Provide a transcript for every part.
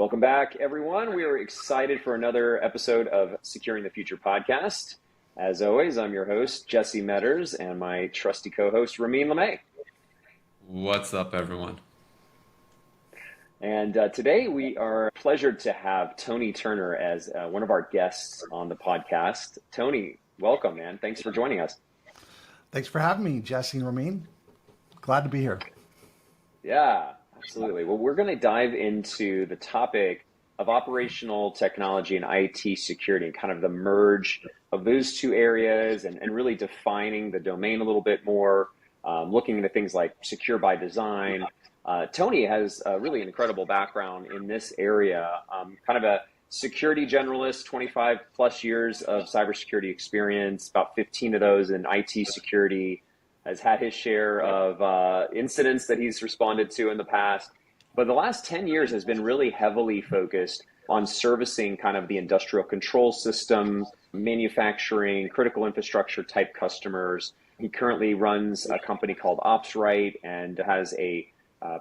Welcome back, everyone. We are excited for another episode of Securing the Future podcast. As always, I'm your host, Jesse Meadors, and my trusty co-host, Ramin Lamei. What's up, everyone? And today we are pleasured to have Tony Turner as one of our guests on the podcast. Tony, welcome, man. Thanks for joining us. Thanks for having me, Jesse and Ramin. Glad to be here. Yeah, absolutely. Well, we're going to dive into the topic of operational technology and IT security and kind of the merge of those two areas and really defining the domain a little bit more, looking into things like secure by design. Tony has a really incredible background in this area, kind of a security generalist, 25 plus years of cybersecurity experience, about 15 of those in IT security, has had his share of incidents that he's responded to in the past. But the last 10 years has been really heavily focused on servicing kind of the industrial control systems, manufacturing, critical infrastructure type customers. He currently runs a company called OpsRight and has a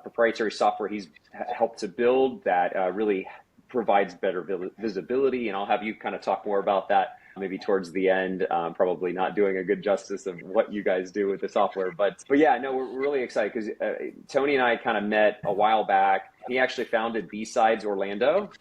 proprietary software he's helped to build that really provides better visibility. And I'll have you kind of talk more about that maybe towards the end, probably not doing a good justice of what you guys do with the software. But yeah, no, we're really excited because Tony and I kind of met a while back. He actually founded B-Sides Orlando.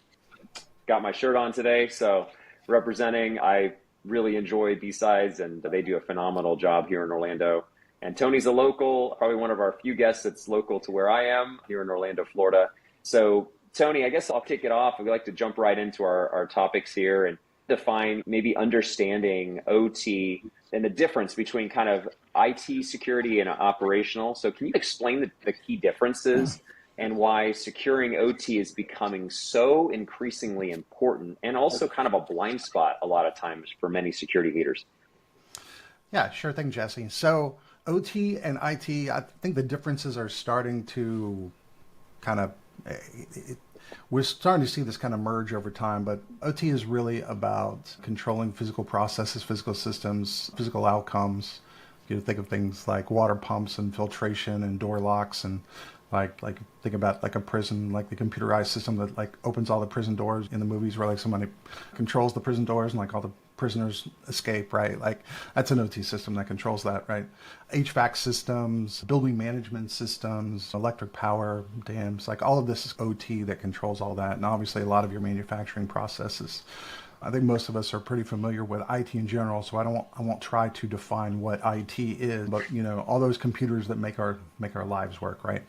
Got my shirt on today, so representing. I really enjoy B-Sides, and they do a phenomenal job here in Orlando. And Tony's a local, probably one of our few guests that's local to where I am here in Orlando, Florida. So Tony, I guess I'll kick it off. We'd like to jump right into our topics here and define maybe understanding OT and the difference between kind of IT security and operational. So can you explain the key differences and why securing OT is becoming so increasingly important and also kind of a blind spot a lot of times for many security leaders? Yeah, sure thing, Jesse. So OT and IT, I think the differences are starting to kind of, we're starting to see this kind of merge over time, but OT is really about controlling physical processes, physical systems, physical outcomes. You think of things like water pumps and filtration and door locks and like think about like a prison, like the computerized system that like opens all the prison doors in the movies where like somebody controls the prison doors and like all the prisoners escape, right? Like that's an OT system that controls that, right? HVAC systems, building management systems, electric power, dams, like all of this is OT that controls all that. And obviously a lot of your manufacturing processes. I think most of us are pretty familiar with IT in general, so I won't try to define what IT is, but you know, all those computers that make our lives work, right?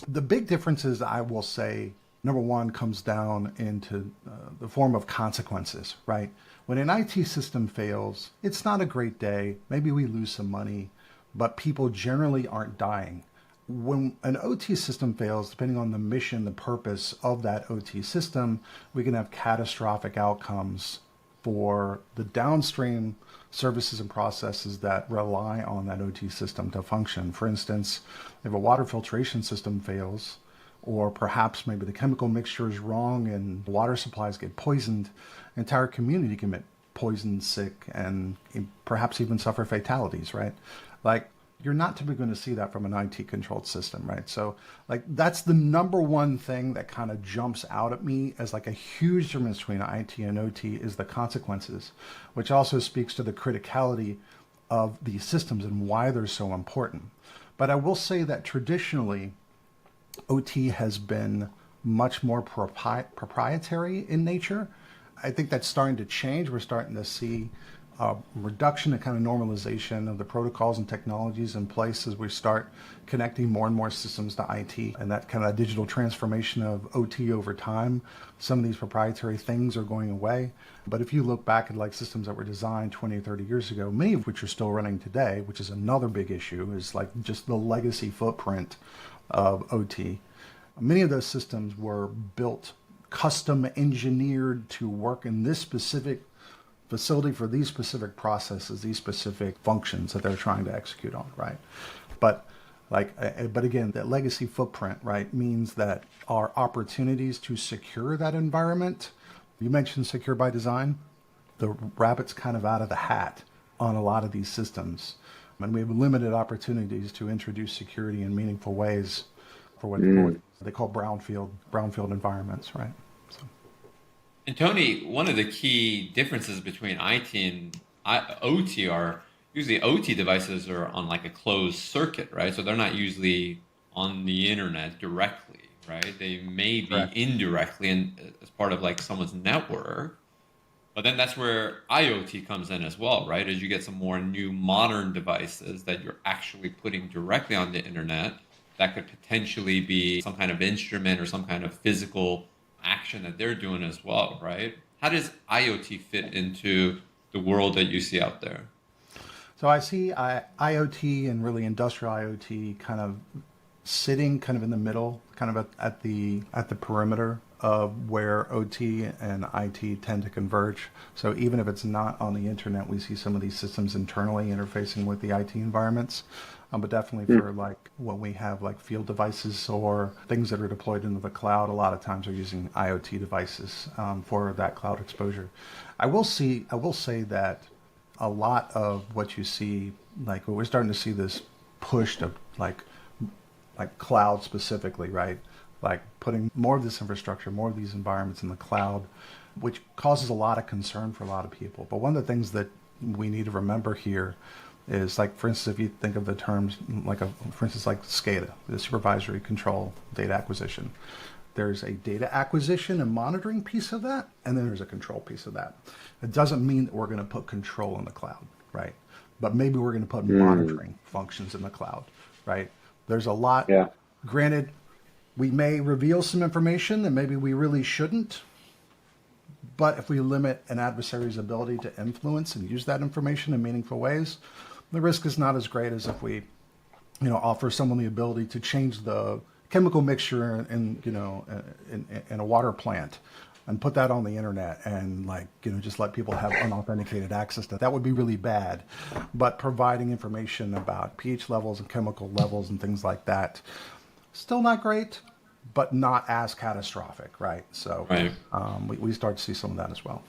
The big differences, I will say, number one comes down into the form of consequences, right? When an IT system fails, it's not a great day. Maybe we lose some money, but people generally aren't dying. When an OT system fails, depending on the mission, the purpose of that OT system, we can have catastrophic outcomes for the downstream services and processes that rely on that OT system to function. For instance, if a water filtration system fails, or perhaps maybe the chemical mixture is wrong and water supplies get poisoned, the entire community can get poisoned, sick, and perhaps even suffer fatalities, right? Like, you're not typically going to see that from an IT controlled system, right? So like that's the number one thing that kind of jumps out at me as like a huge difference between IT and OT is the consequences, which also speaks to the criticality of these systems and why they're so important. But I will say that traditionally, OT has been much more proprietary in nature. I think that's starting to change. We're starting to see a reduction and kind of normalization of the protocols and technologies in place as we start connecting more and more systems to IT and that kind of digital transformation of OT over time. Some of these proprietary things are going away. But if you look back at like systems that were designed 20 or 30 years ago, many of which are still running today, which is another big issue, is like just the legacy footprint of OT. Many of those systems were built, custom engineered to work in this specific facility for these specific processes, these specific functions that they're trying to execute on, right? But again, that legacy footprint, right, means that our opportunities to secure that environment, you mentioned secure by design, the rabbit's kind of out of the hat on a lot of these systems. And we have limited opportunities to introduce security in meaningful ways for what they call brownfield environments, right? And Tony, one of the key differences between IT and OT are usually OT devices are on like a closed circuit, right? So they're not usually on the internet directly, right? They may be Correct. indirectly and as part of like someone's network. But then that's where IoT comes in as well, right? As you get some more new modern devices that you're actually putting directly on the internet, that could potentially be some kind of instrument or some kind of physical action that they're doing as well, right? How does IoT fit into the world that you see out there? So I see IoT and really industrial IoT kind of sitting kind of in the middle, kind of at the perimeter of where OT and IT tend to converge. So even if it's not on the internet, we see some of these systems internally interfacing with the IT environments. But definitely for like when we have like field devices or things that are deployed into the cloud, a lot of times are using IoT devices for that cloud exposure. I will say that a lot of what you see, like we're starting to see this push to like cloud specifically, right? Like putting more of this infrastructure, more of these environments in the cloud, which causes a lot of concern for a lot of people. But one of the things that we need to remember here is like, for instance, if you think of the terms for instance, like SCADA, the supervisory control data acquisition. There's a data acquisition and monitoring piece of that, and then there's a control piece of that. It doesn't mean that we're going to put control in the cloud, right? But maybe we're going to put Mm, monitoring functions in the cloud, right? There's a lot. yeah. Granted, we may reveal some information that maybe we really shouldn't, but if we limit an adversary's ability to influence and use that information in meaningful ways, the risk is not as great as if we, offer someone the ability to change the chemical mixture in a water plant and put that on the internet and just let people have unauthenticated access to that. That would be really bad. But providing information about pH levels and chemical levels and things like that, still not great, but not as catastrophic, right? So Right. we start to see some of that as well.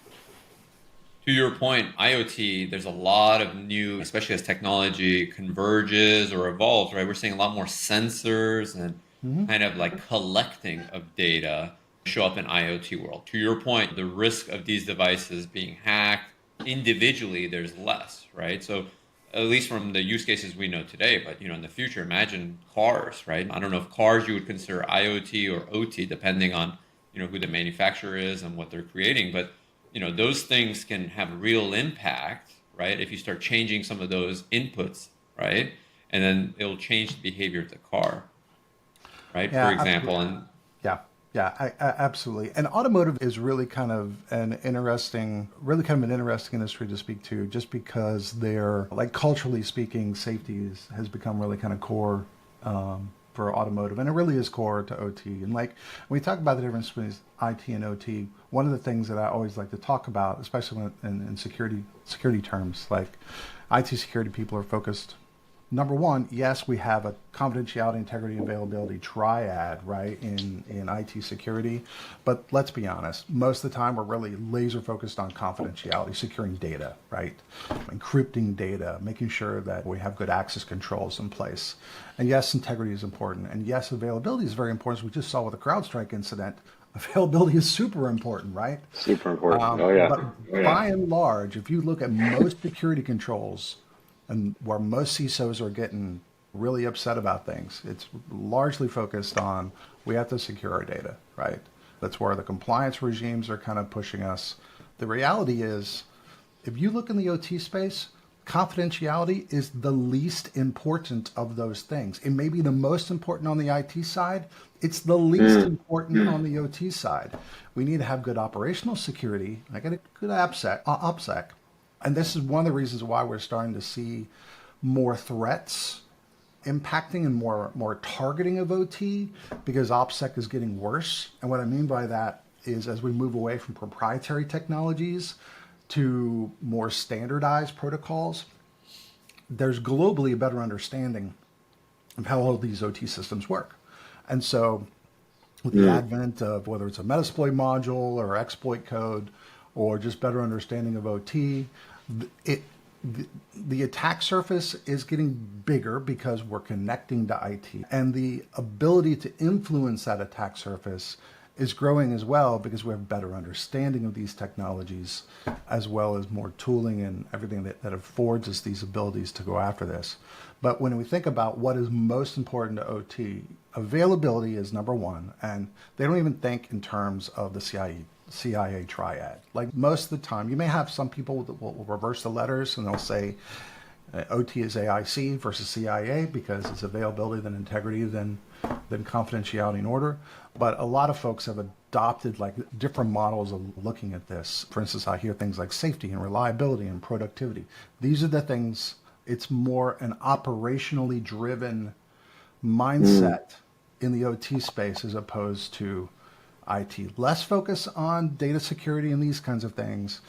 To your point, IoT, there's a lot of new, especially as technology converges or evolves, right? We're seeing a lot more sensors and Hmm. kind of like collecting of data show up in IoT world. To your point, the risk of these devices being hacked individually, there's less, right? So at least from the use cases we know today, but in the future, imagine cars, right? I don't know if cars you would consider IoT or OT, depending on who the manufacturer is and what they're creating, but those things can have real impact, right? If you start changing some of those inputs, right? And then it'll change the behavior of the car, right? For Yeah, example, and yeah, yeah, absolutely. And automotive is really kind of an interesting industry to speak to, just because they're like culturally speaking, safety has become really kind of core for automotive, and it really is core to OT. And like when we talk about the difference between IT and OT, one of the things that I always like to talk about, especially in security terms, like IT security people are focused. Number one, yes, we have a confidentiality, integrity, and availability triad, right, in IT security. But let's be honest, most of the time we're really laser focused on confidentiality, securing data, right, encrypting data, making sure that we have good access controls in place. And yes, integrity is important. And yes, availability is very important. As we just saw with the CrowdStrike incident, availability is super important, right? Super important. Oh yeah. But Oh yeah. by and large, if you look at most security controls, and where most CISOs are getting really upset about things, it's largely focused on we have to secure our data, right? That's where the compliance regimes are kind of pushing us. The reality is, if you look in the OT space, confidentiality is the least important of those things. It may be the most important on the IT side. It's the least Mm, important on the OT side. We need to have good operational security. I got a good OPSEC. And this is one of the reasons why we're starting to see more threats impacting and more targeting of OT, because OPSEC is getting worse. And what I mean by that is, as we move away from proprietary technologies to more standardized protocols, there's globally a better understanding of how all these OT systems work. And so with the mm, advent of whether it's a Metasploit module or exploit code or just better understanding of OT, it the attack surface is getting bigger because we're connecting to IT, and the ability to influence that attack surface is growing as well because we have better understanding of these technologies, as well as more tooling and everything that affords us these abilities to go after this. But when we think about what is most important to OT, availability is number one, and they don't even think in terms of the CIA triad. Like most of the time, you may have some people that will reverse the letters and they'll say OT is AIC versus CIA because it's availability, then integrity, then confidentiality and order. But a lot of folks have adopted like different models of looking at this. For instance, I hear things like safety and reliability and productivity. These are the things, it's more an operationally driven mindset in the OT space as opposed to IT. Less focus on data security and these kinds of things.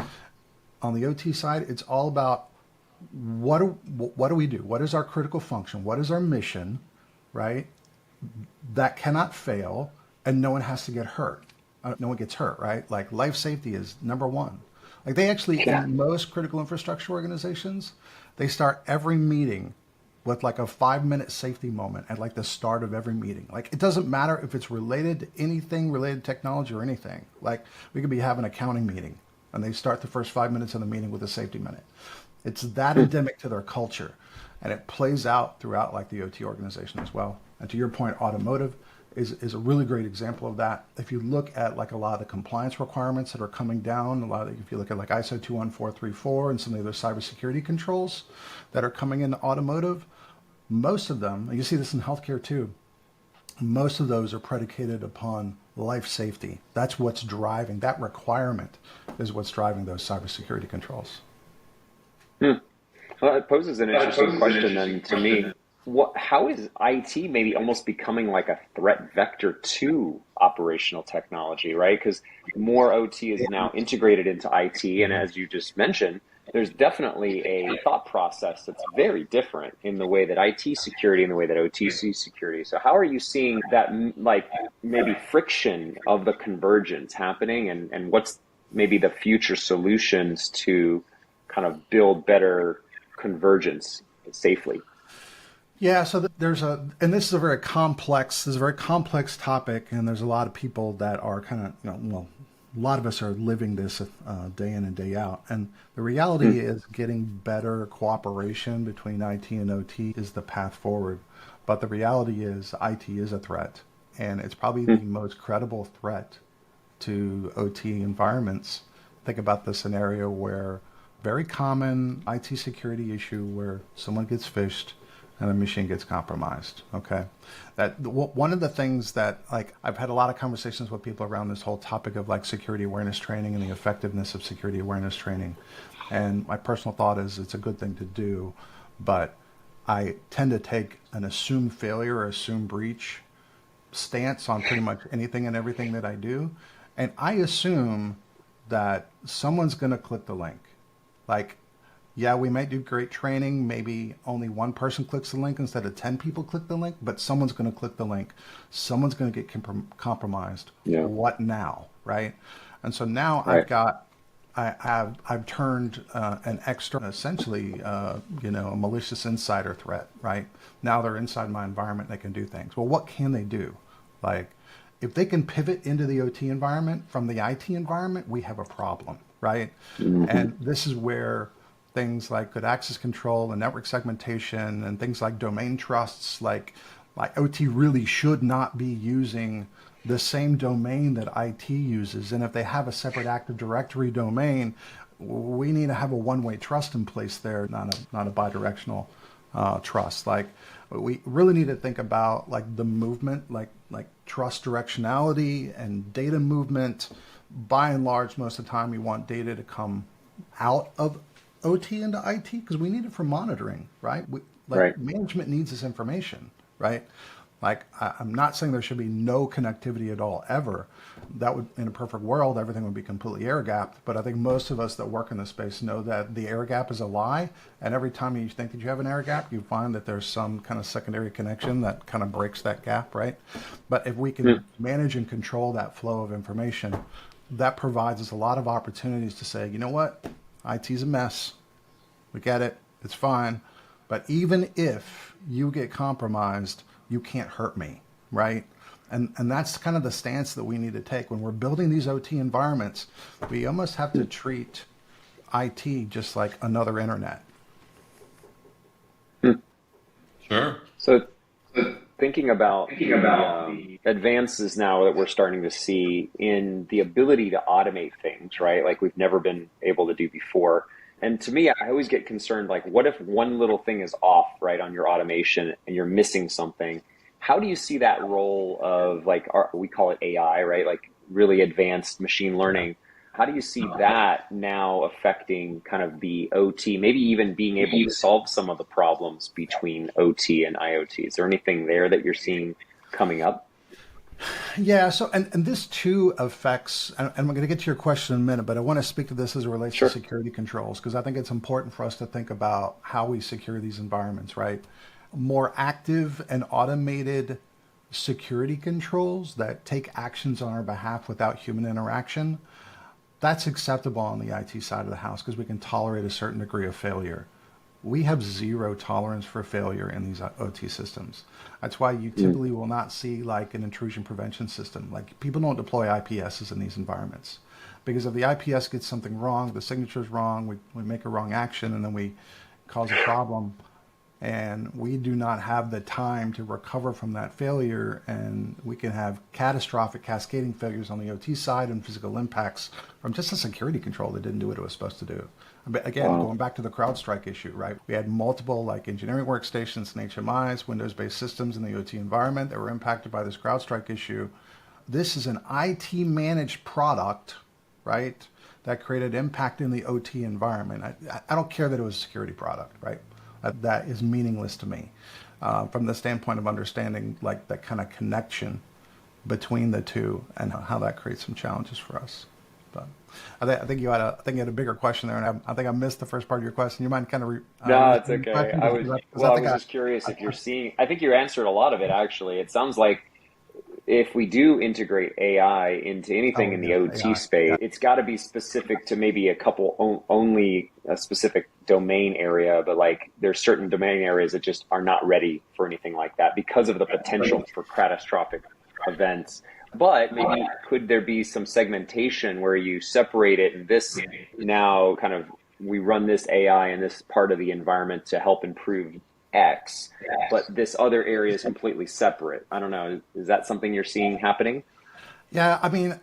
On the OT side, it's all about what do we do? What is our critical function? What is our mission, right? That cannot fail, and no one has to get hurt. No one gets hurt, right? Like life safety is number one. Like they actually, in most critical infrastructure organizations, they start every meeting with like a 5-minute safety moment at like the start of every meeting. Like it doesn't matter if it's related to anything related to technology or anything. Like we could be having an accounting meeting and they start the first 5 minutes of the meeting with a safety minute. It's that endemic to their culture, and it plays out throughout like the OT organization as well. And to your point, automotive is a really great example of that. If you look at like a lot of the compliance requirements that are coming down, if you look at like ISO 21434 and some of the other cybersecurity controls that are coming into automotive, most of them, and you see this in healthcare too, most of those are predicated upon life safety. That's what's driving, that requirement is what's driving those cybersecurity controls. Well, it poses an interesting question then to me. How is IT maybe almost becoming like a threat vector to operational technology, right? Because more OT is now integrated into IT, and as you just mentioned, there's definitely a thought process that's very different in the way that IT security and the way that OT sees security. So how are you seeing that like maybe friction of the convergence happening, and what's maybe the future solutions to kind of build better convergence safely? Yeah, so and this is a very complex topic, and there's a lot of people that are kind of, well, a lot of us are living this day in and day out. And the reality is getting better cooperation between IT and OT is the path forward. But the reality is IT is a threat, and it's probably the most credible threat to OT environments. Think about the scenario where very common IT security issue where someone gets phished and a machine gets compromised. Okay, one of the things that like I've had a lot of conversations with people around this whole topic of like security awareness training and the effectiveness of security awareness training, and my personal thought is it's a good thing to do, but I tend to take an assume failure or assume breach stance on pretty much anything and everything that I do, and I assume that someone's going to click the link. Like, yeah, we might do great training. Maybe only one person clicks the link instead of 10 people click the link, but someone's going to click the link. Someone's going to get compromised. Yeah. What now, right? And so now Right. I've turned an extra, essentially, a malicious insider threat, right? Now they're inside my environment and they can do things. Well, what can they do? Like, if they can pivot into the OT environment from the IT environment, we have a problem, right? And this is where things like good access control and network segmentation and things like domain trusts, like OT really should not be using the same domain that IT uses. And if they have a separate Active Directory domain, we need to have a one-way trust in place there, not a bidirectional trust. Like we really need to think about like the movement, like trust directionality and data movement. By and large, most of the time, we want data to come out of OT into IT because we need it for monitoring, right? Right. Management needs this information, right? Like I'm not saying there should be no connectivity at all ever. That would, in a perfect world, everything would be completely air gapped. But I think most of us that work in this space know that the air gap is a lie. And every time you think that you have an air gap, you find that there's some kind of secondary connection that kind of breaks that gap, right? But if we can manage and control that flow of information, that provides us a lot of opportunities to say, you know what? IT's a mess. We get it. It's fine. But even if you get compromised, you can't hurt me, right? And that's kind of the stance that we need to take. When we're building these OT environments, we almost have to treat IT just like another internet. Sure. So thinking about the advances now that we're starting to see in the ability to automate things, right? Like we've never been able to do before. And to me, I always get concerned, like, what if one little thing is off, right, on your automation and you're missing something? How do you see that role of, like, we call it AI, right? Like really advanced machine learning. How do you see that now affecting kind of the OT, maybe even being able to solve some of the problems between OT and IoT? Is there anything there that you're seeing coming up? Yeah, so and this too affects, and I'm going to get to your question in a minute, but I want to speak to this as it relates to Sure. security controls because I think it's important for us to think about how we secure these environments, right? More active and automated security controls that take actions on our behalf without human interaction, that's acceptable on the IT side of the house because we can tolerate a certain degree of failure. We have zero tolerance for failure in these OT systems. That's why you Mm. typically will not see like an intrusion prevention system. Like people don't deploy IPSs in these environments because if the IPS gets something wrong, the signature's wrong, we make a wrong action and then we cause a problem and we do not have the time to recover from that failure and we can have catastrophic cascading failures on the OT side and physical impacts from just a security control that didn't do what it was supposed to do. But again, Wow. going back to the CrowdStrike issue, right? We had multiple like engineering workstations and HMIs, Windows-based systems in the OT environment that were impacted by this CrowdStrike issue. This is an IT managed product, right? That created impact in the OT environment. I don't care that it was a security product, right? That is meaningless to me from the standpoint of understanding like that kind of connection between the two and how that creates some challenges for us. But I think you had a bigger question there, and I think I missed the first part of your question. You mind kind of No, it's restate the okay. question because I I think was just curious if you're seeing, I think you answered a lot of it actually. It sounds like if we do integrate AI into anything oh in the yeah, OT AI, yeah, space, it's got to be specific to maybe a couple, only a specific domain area, but like there's certain domain areas that just are not ready for anything like that because of the potential for catastrophic events. But maybe could there be some segmentation where you separate it and this now kind of we run this AI in this part of the environment to help improve X, but this other area is completely separate. I don't know. Is that something you're seeing happening? yeah. I mean,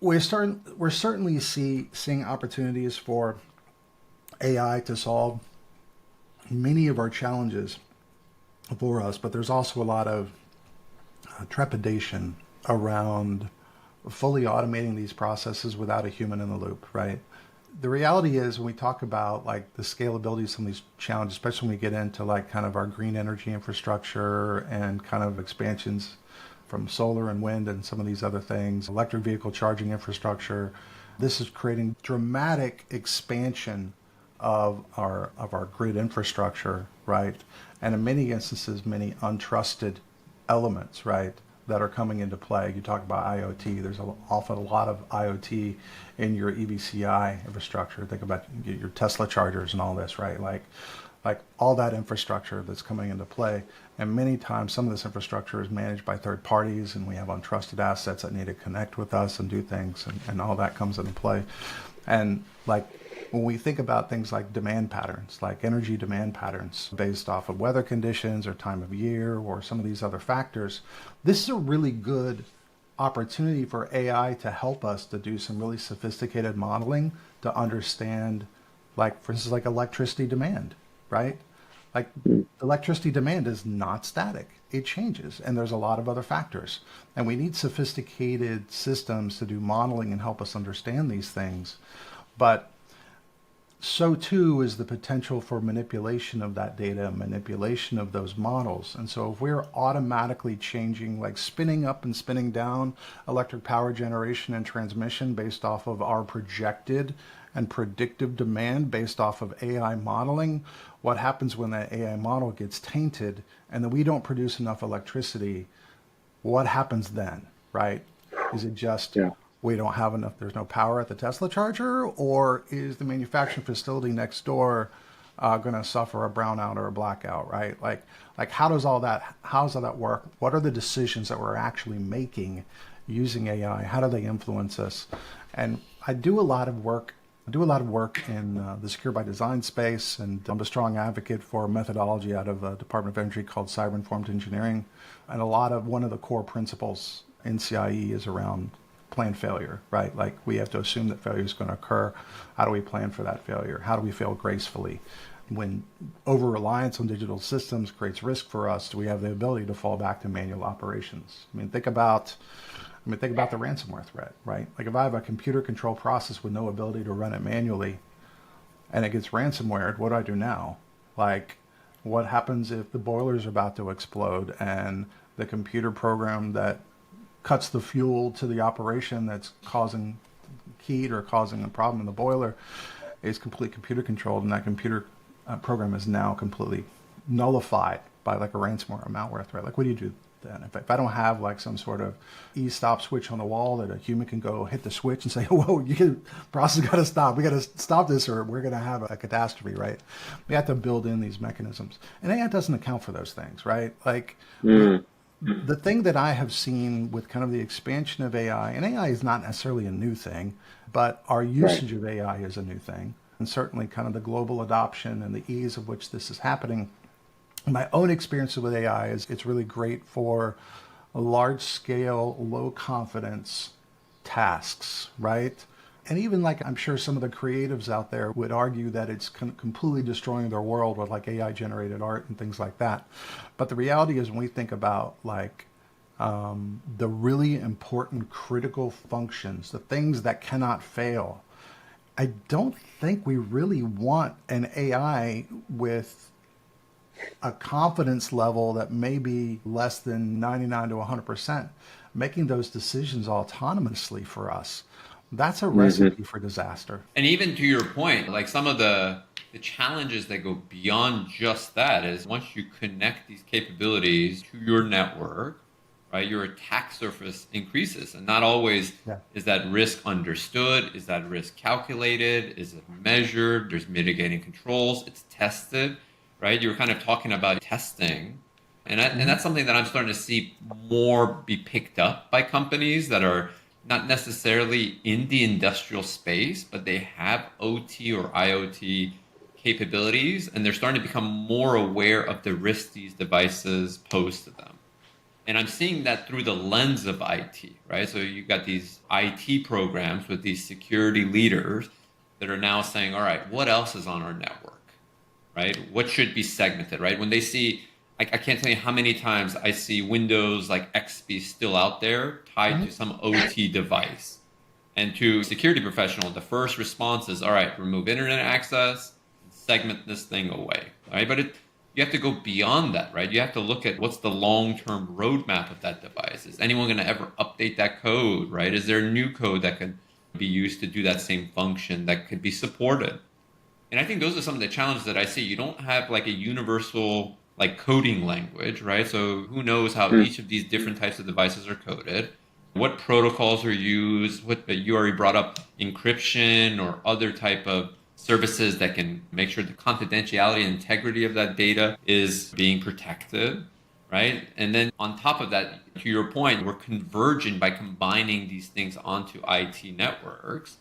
we're certainly seeing opportunities for AI to solve many of our challenges for us, but there's also a lot of trepidation around fully automating these processes without a human in the loop, right? The reality is when we talk about like the scalability of some of these challenges, especially when we get into like kind of our green energy infrastructure and kind of expansions from solar and wind and some of these other things, electric vehicle charging infrastructure, this is creating dramatic expansion of our grid infrastructure, right? And in many instances, many untrusted elements, right, that are coming into play. You talk about IoT. There's often a lot of IoT in your EVCI infrastructure. Think about your Tesla chargers and all this, right? Like all that infrastructure that's coming into play. And many times, some of this infrastructure is managed by third parties, and we have untrusted assets that need to connect with us and do things, and all that comes into play. And like when we think about things like demand patterns, like energy demand patterns based off of weather conditions or time of year or some of these other factors, this is a really good opportunity for AI to help us to do some really sophisticated modeling to understand, like, for instance, like electricity demand, right? Like electricity demand is not static. It changes, and there's a lot of other factors. And we need sophisticated systems to do modeling and help us understand these things. But so too is the potential for manipulation of that data, manipulation of those models. And so if we're automatically changing, like spinning up and spinning down electric power generation and transmission based off of our projected and predictive demand based off of AI modeling, what happens when that AI model gets tainted and then we don't produce enough electricity? What happens then, right? Is it just Yeah. we don't have enough, there's no power at the Tesla charger, or is the manufacturing facility next door going to suffer a brownout or a blackout, right? Like how does all that work? What are the decisions that we're actually making using AI? How do they influence us? And I do a lot of work in the secure by design space, and I'm a strong advocate for a methodology out of Department of Energy called cyber informed engineering. And one of the core principles in CIE is around planned failure, right? Like we have to assume that failure is going to occur. How do we plan for that failure? How do we fail gracefully? When over reliance on digital systems creates risk for us, do we have the ability to fall back to manual operations? Think about the ransomware threat, right? Like if I have a computer control process with no ability to run it manually and it gets ransomware, what do I do now? Like what happens if the boiler is about to explode and the computer program that cuts the fuel to the operation that's causing heat or causing a problem in the boiler is completely computer controlled, and that computer program is now completely nullified by like a ransomware or malware threat? Like what do you do then? If I don't have like some sort of e-stop switch on the wall that a human can go hit the switch and say, whoa, process got to stop. We got to stop this or we're going to have a catastrophe, right? We have to build in these mechanisms. And AI doesn't account for those things, right? Like the thing that I have seen with kind of the expansion of AI, and AI is not necessarily a new thing, but our usage of AI is a new thing. And certainly kind of the global adoption and the ease of which this is happening. My own experience with AI is it's really great for large scale, low confidence tasks, right? And even like I'm sure some of the creatives out there would argue that it's completely destroying their world with like AI generated art and things like that. But the reality is when we think about like the really important critical functions, the things that cannot fail, I don't think we really want an AI with a confidence level that may be less than 99 to 100%, making those decisions autonomously for us. That's a recipe for disaster. And even to your point, like some of the challenges that go beyond just that is once you connect these capabilities to your network, right, your attack surface increases. And not always is that risk understood. Is that risk calculated? Is it measured? There's mitigating controls. It's tested, right? You were kind of talking about testing. And that's something that I'm starting to see more be picked up by companies that are not necessarily in the industrial space, but they have OT or IoT capabilities, and they're starting to become more aware of the risks these devices pose to them. And I'm seeing that through the lens of IT, right? So you've got these IT programs with these security leaders that are now saying, all right, what else is on our network, right? What should be segmented, right? When they see, I can't tell you how many times I see Windows like XP still out there tied to some OT device. And to a security professional, the first response is, all right, remove internet access, segment this thing away, right? But you have to go beyond that, right? You have to look at what's the long-term roadmap of that device. Is anyone going to ever update that code, right? Is there new code that could be used to do that same function that could be supported? And I think those are some of the challenges that I see. You don't have like a universal like coding language, right? So who knows how each of these different types of devices are coded? What protocols are used? What you already brought up, encryption or other type of services that can make sure the confidentiality and integrity of that data is being protected, right? And then on top of that, to your point, we're converging by combining these things onto IT networks.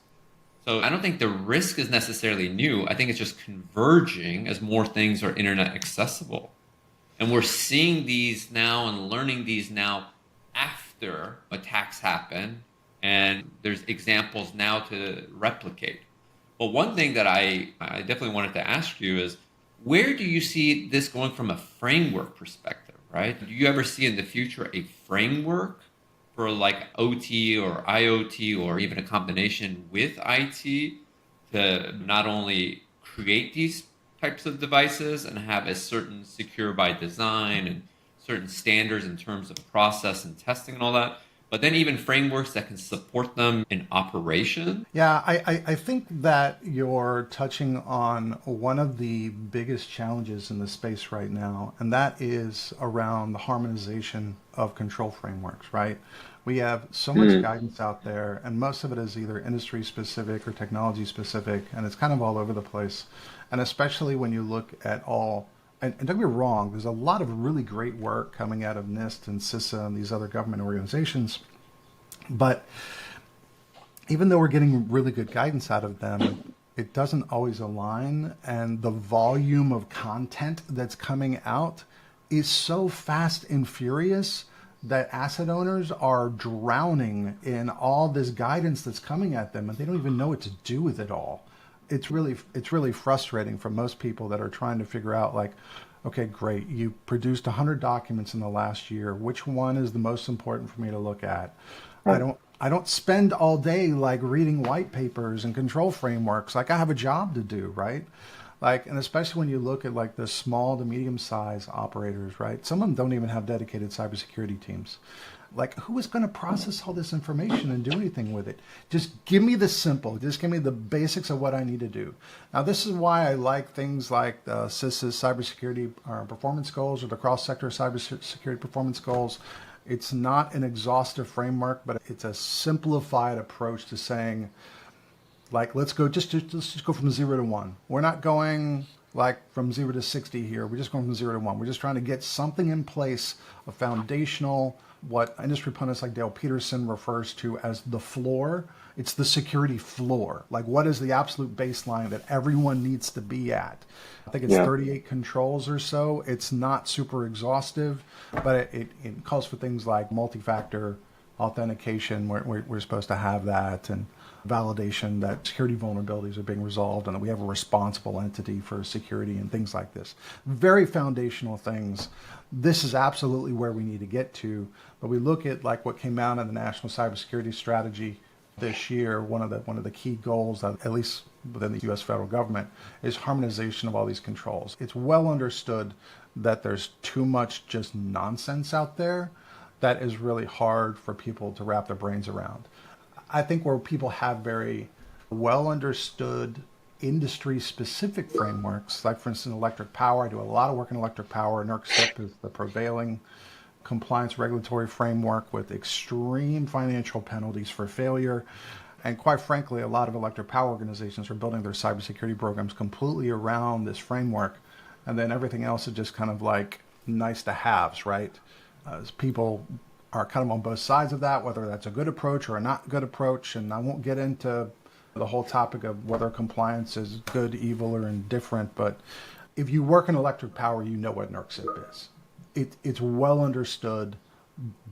So I don't think the risk is necessarily new. I think it's just converging as more things are internet accessible. And we're seeing these now and learning these now after attacks happen. And there's examples now to replicate. But one thing that I definitely wanted to ask you is, where do you see this going from a framework perspective, right? Do you ever see in the future a framework for like OT or IoT or even a combination with IT to not only create these types of devices and have a certain secure by design and certain standards in terms of process and testing and all that, but then even frameworks that can support them in operation? Yeah, I think that you're touching on one of the biggest challenges in the space right now, and that is around the harmonization of control frameworks, right? We have so much guidance out there, and most of it is either industry specific or technology specific, and it's kind of all over the place. And especially when you look at all, and don't get me wrong, there's a lot of really great work coming out of NIST and CISA and these other government organizations, but even though we're getting really good guidance out of them, it doesn't always align, and the volume of content that's coming out is so fast and furious that asset owners are drowning in all this guidance that's coming at them, and they don't even know what to do with it all. It's really frustrating for most people that are trying to figure out, like, okay, great, you produced 100 documents in the last year. Which one is the most important for me to look at? I don't spend all day like reading white papers and control frameworks. Like, I have a job to do, right? Like, and especially when you look at like the small to medium size operators, right? Some of them don't even have dedicated cybersecurity teams. Like, who is going to process all this information and do anything with it? Just give me the simple. Just give me the basics of what I need to do. Now, this is why I like things like the CISA's cybersecurity performance goals, or the cross-sector cybersecurity performance goals. It's not an exhaustive framework, but it's a simplified approach to saying, like, let's just go from 0 to 1. We're not going like from 0 to 60 here. We're just going from 0 to 1. We're just trying to get something in place, a foundational, what industry pundits like Dale Peterson refers to as the floor. It's the security floor. Like, what is the absolute baseline that everyone needs to be at? I think it's 38 controls or so. It's not super exhaustive, but it calls for things like multi-factor authentication. We're supposed to have that, and validation that security vulnerabilities are being resolved, and that we have a responsible entity for security and things like this. Very foundational things. This is absolutely where we need to get to. But we look at like what came out in the National Cybersecurity Strategy this year. One of the key goals, at least within the U.S. federal government, is harmonization of all these controls. It's well understood that there's too much just nonsense out there that is really hard for people to wrap their brains around. I think where people have very well understood industry specific frameworks, like for instance, electric power. I do a lot of work in electric power. NERC is the prevailing compliance regulatory framework with extreme financial penalties for failure. And quite frankly, a lot of electric power organizations are building their cybersecurity programs completely around this framework. And then everything else is just kind of like nice to haves, right? People are kind of on both sides of that, whether that's a good approach or a not good approach. And I won't get into the whole topic of whether compliance is good, evil, or indifferent. But if you work in electric power, you know what NERC is. It's well understood.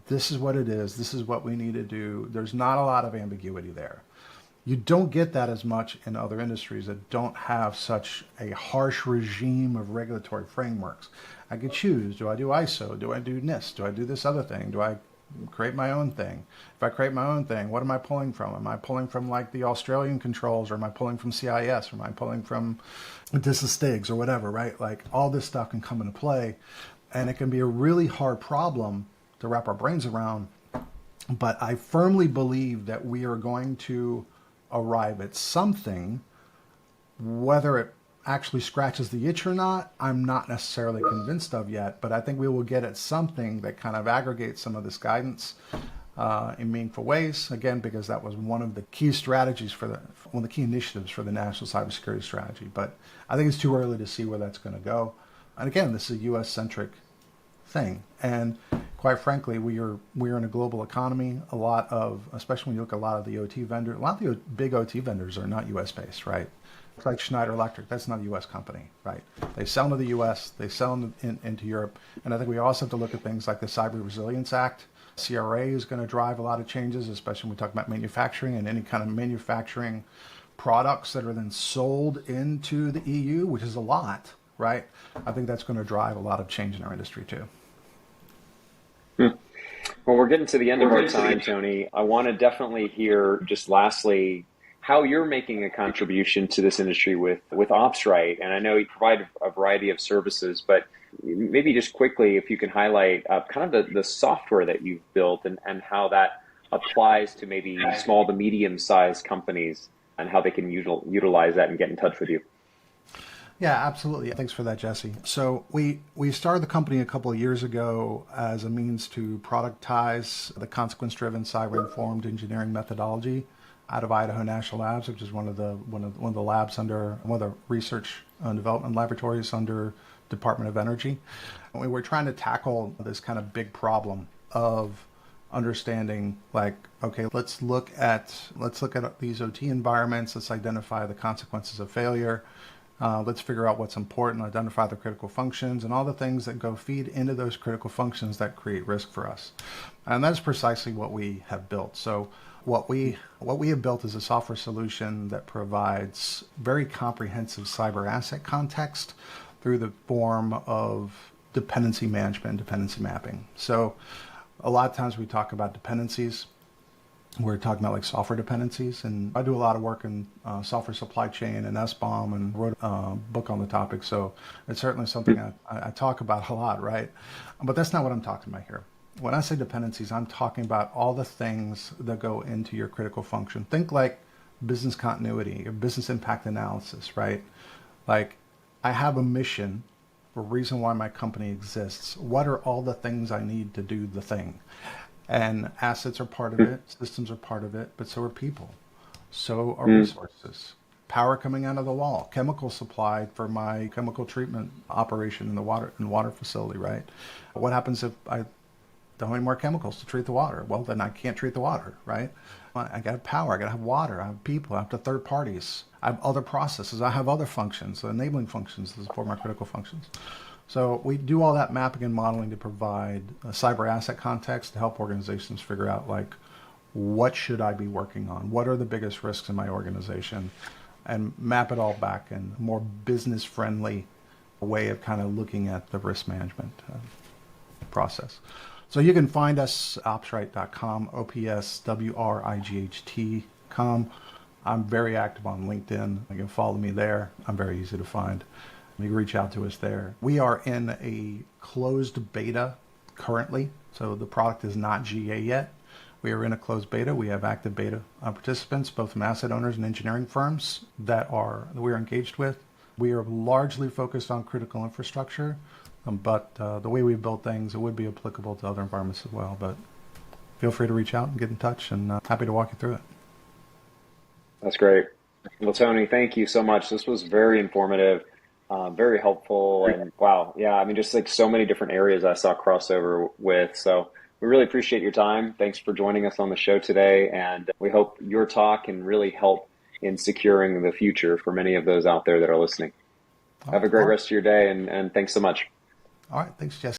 This is what it is. This is what we need to do. There's not a lot of ambiguity there. You don't get that as much in other industries that don't have such a harsh regime of regulatory frameworks. I could choose. Do I do ISO? Do I do NIST? Do I do this other thing? Do I create my own thing? If I create my own thing, what am I pulling from? Am I pulling from like the Australian controls, or am I pulling from CIS, or am I pulling from DISA-STIGs or whatever, right? Like, all this stuff can come into play, and it can be a really hard problem to wrap our brains around. But I firmly believe that we are going to arrive at something. Whether it actually scratches the itch or not, I'm not necessarily convinced of yet, but I think we will get at something that kind of aggregates some of this guidance in meaningful ways. Again, because that was one of the key strategies one of the key initiatives for the National Cybersecurity Strategy. But I think it's too early to see where that's going to go. And again, this is a U.S.-centric thing. And quite frankly, we are in a global economy. A lot of, especially when you look at a lot of the OT vendors, a lot of the big OT vendors are not U.S.-based, right? Like Schneider Electric, that's not a U.S. company, right? They sell into the U.S., they sell into Europe. And I think we also have to look at things like the Cyber Resilience Act. CRA is going to drive a lot of changes, especially when we talk about manufacturing and any kind of manufacturing products that are then sold into the EU, which is a lot, right? I think that's going to drive a lot of change in our industry too. Well, we're getting to the end of our time, Tony. I want to definitely hear, just lastly, how you're making a contribution to this industry with OpsRight. And I know you provide a variety of services, but maybe just quickly, if you can highlight kind of the software that you've built and how that applies to maybe small to medium-sized companies and how they can utilize that and get in touch with you. Yeah, absolutely. Thanks for that, Jesse. So we started the company a couple of years ago as a means to productize the consequence-driven, cyber-informed engineering methodology out of Idaho National Labs, which is one of the labs under one of the research and development laboratories under Department of Energy. And we were trying to tackle this kind of big problem of understanding, like, okay, let's look at these OT environments, let's identify the consequences of failure, let's figure out what's important, identify the critical functions, and all the things that go feed into those critical functions that create risk for us. And that's precisely what we have built. So what we have built is a software solution that provides very comprehensive cyber asset context through the form of dependency management and dependency mapping. So a lot of times we talk about dependencies. We're talking about like software dependencies, and I do a lot of work in software supply chain and SBOM, and wrote a book on the topic. So it's certainly something I talk about a lot, right? But that's not what I'm talking about here. When I say dependencies, I'm talking about all the things that go into your critical function. Think like business continuity or business impact analysis, right? Like, I have a mission, a reason why my company exists. What are all the things I need to do the thing? And assets are part of it, systems are part of it, but so are people. So are resources. Power coming out of the wall, chemical supply for my chemical treatment operation in the water facility, right? What happens if I don't have any more chemicals to treat the water? Well, then I can't treat the water, right? I got power, I got to have water, I have people, I have to third parties, I have other processes, I have other functions, enabling functions to support my critical functions. So we do all that mapping and modeling to provide a cyber asset context to help organizations figure out, like, what should I be working on? What are the biggest risks in my organization? And map it all back in a more business friendly way of kind of looking at the risk management process. So you can find us opswright.com, OPSWRIGHT.com. I'm very active on LinkedIn. You can follow me there. I'm very easy to find. You can reach out to us there. We are in a closed beta currently, so the product is not GA yet. We are in a closed beta. We have active beta participants, both from asset owners and engineering firms that we're engaged with. We are largely focused on critical infrastructure, but the way we build things, it would be applicable to other environments as well. But feel free to reach out and get in touch, and happy to walk you through it. That's great. Well, Tony, thank you so much. This was very informative, very helpful, and wow, yeah, I mean, just like so many different areas I saw crossover with. So we really appreciate your time. Thanks for joining us on the show today, and we hope your talk can really help in securing the future for many of those out there that are listening. Have a great rest of your day, and thanks so much. All right, thanks, Jesse.